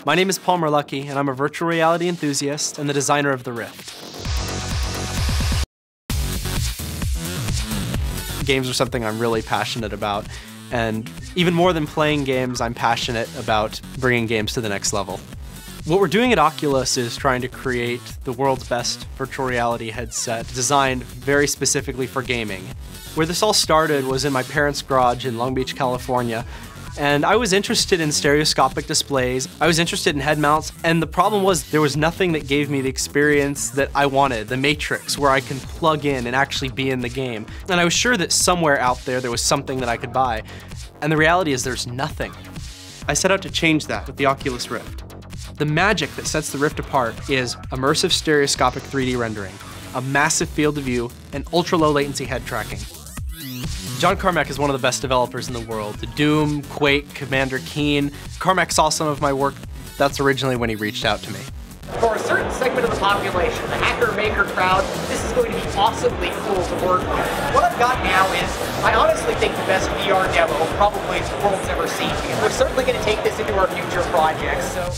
My name is Luckey, and I'm a virtual reality enthusiast and the designer of the Rift. Games are something I'm really passionate about, and even more than playing games, I'm passionate about bringing games to the next level. What we're doing at Oculus is trying to create the world's best virtual reality headset designed very specifically for gaming. Where this all started was in my parents' garage in Long Beach, California, and I was interested in stereoscopic displays, I was interested in head mounts, and the problem was there was nothing that gave me the experience that I wanted, the Matrix, where I can plug in and actually be in the game. And I was sure that somewhere out there was something that I could buy, and the reality is there's nothing. I set out to change that with the Oculus Rift. The magic that sets the Rift apart is immersive stereoscopic 3D rendering, a massive field of view, and ultra-low latency head tracking. John Carmack is one of the best developers in the world. The Doom, Quake, Commander Keen. Carmack saw some of my work. That's originally when he reached out to me. For a certain segment of the population, the hacker-maker crowd, this is going to be awesomely cool to work with. What I've got now is, I honestly think the best VR demo probably the world's ever seen. We're certainly going to take this into our future projects, so.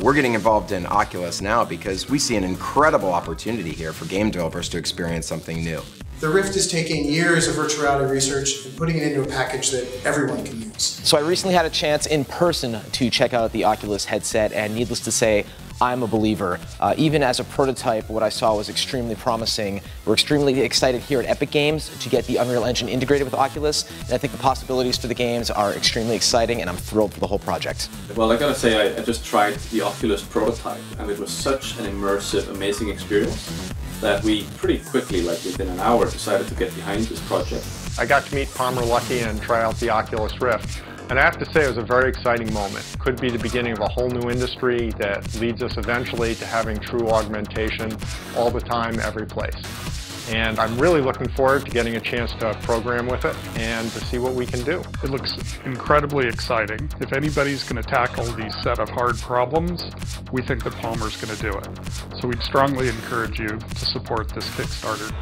We're getting involved in Oculus now because we see an incredible opportunity here for game developers to experience something new. The Rift is taking years of virtual reality research and putting it into a package that everyone can use. So I recently had a chance in person to check out the Oculus headset, and needless to say, I'm a believer. Even as a prototype, what I saw was extremely promising. We're extremely excited here at Epic Games to get the Unreal Engine integrated with Oculus, and I think the possibilities for the games are extremely exciting, and I'm thrilled for the whole project. Well, I gotta say, I just tried the Oculus prototype, and it was such an immersive, amazing experience that we pretty quickly, like within an hour, decided to get behind this project. I got to meet Luckey and try out the Oculus Rift. And I have to say it was a very exciting moment. Could be the beginning of a whole new industry that leads us eventually to having true augmentation all the time, every place. And I'm really looking forward to getting a chance to program with it and to see what we can do. It looks incredibly exciting. If anybody's going to tackle these set of hard problems, we think that Palmer's going to do it. So we'd strongly encourage you to support this Kickstarter.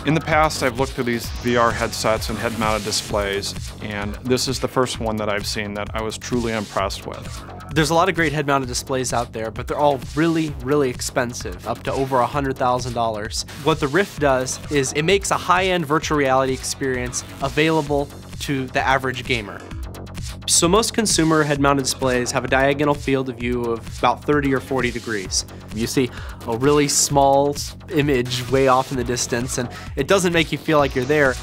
In the past, I've looked at these VR headsets and head-mounted displays, and this is the first one that I've seen that I was truly impressed with. There's a lot of great head-mounted displays out there, but they're all really, really expensive, up to over $100,000. What the Rift does is it makes a high-end virtual reality experience available to the average gamer. So most consumer head-mounted displays have a diagonal field of view of about 30 or 40 degrees. You see a really small image way off in the distance, and it doesn't make you feel like you're there.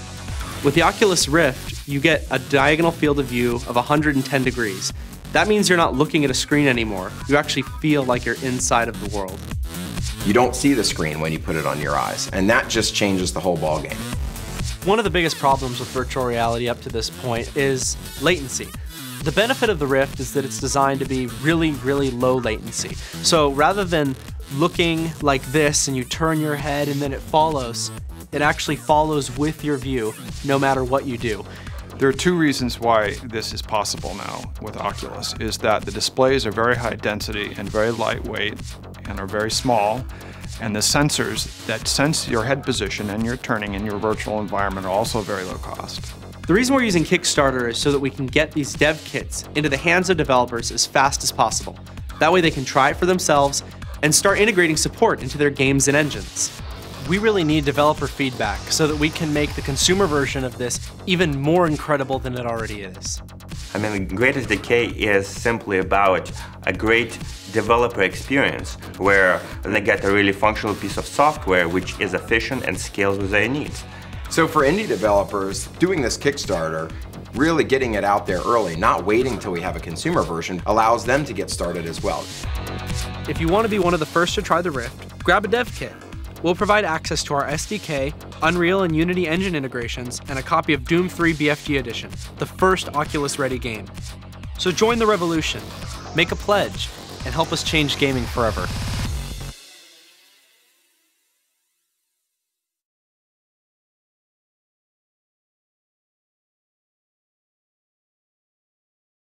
With the Oculus Rift, you get a diagonal field of view of 110 degrees. That means you're not looking at a screen anymore. You actually feel like you're inside of the world. You don't see the screen when you put it on your eyes, and that just changes the whole ballgame. One of the biggest problems with virtual reality up to this point is latency. The benefit of the Rift is that it's designed to be really, really low latency. So rather than looking like this and you turn your head and then it follows, it actually follows with your view no matter what you do. There are two reasons why this is possible now with Oculus, is that the displays are very high density and very lightweight and are very small, and the sensors that sense your head position and your turning in your virtual environment are also very low cost. The reason we're using Kickstarter is so that we can get these dev kits into the hands of developers as fast as possible. That way they can try it for themselves and start integrating support into their games and engines. We really need developer feedback so that we can make the consumer version of this even more incredible than it already is. I mean, Greatest Decay is simply about a great developer experience where they get a really functional piece of software which is efficient and scales with their needs. So for indie developers, doing this Kickstarter, really getting it out there early, not waiting till we have a consumer version, allows them to get started as well. If you want to be one of the first to try the Rift, grab a dev kit. We'll provide access to our SDK, Unreal and Unity engine integrations, and a copy of Doom 3 BFG Edition, the first Oculus-ready game. So join the revolution, make a pledge, and help us change gaming forever.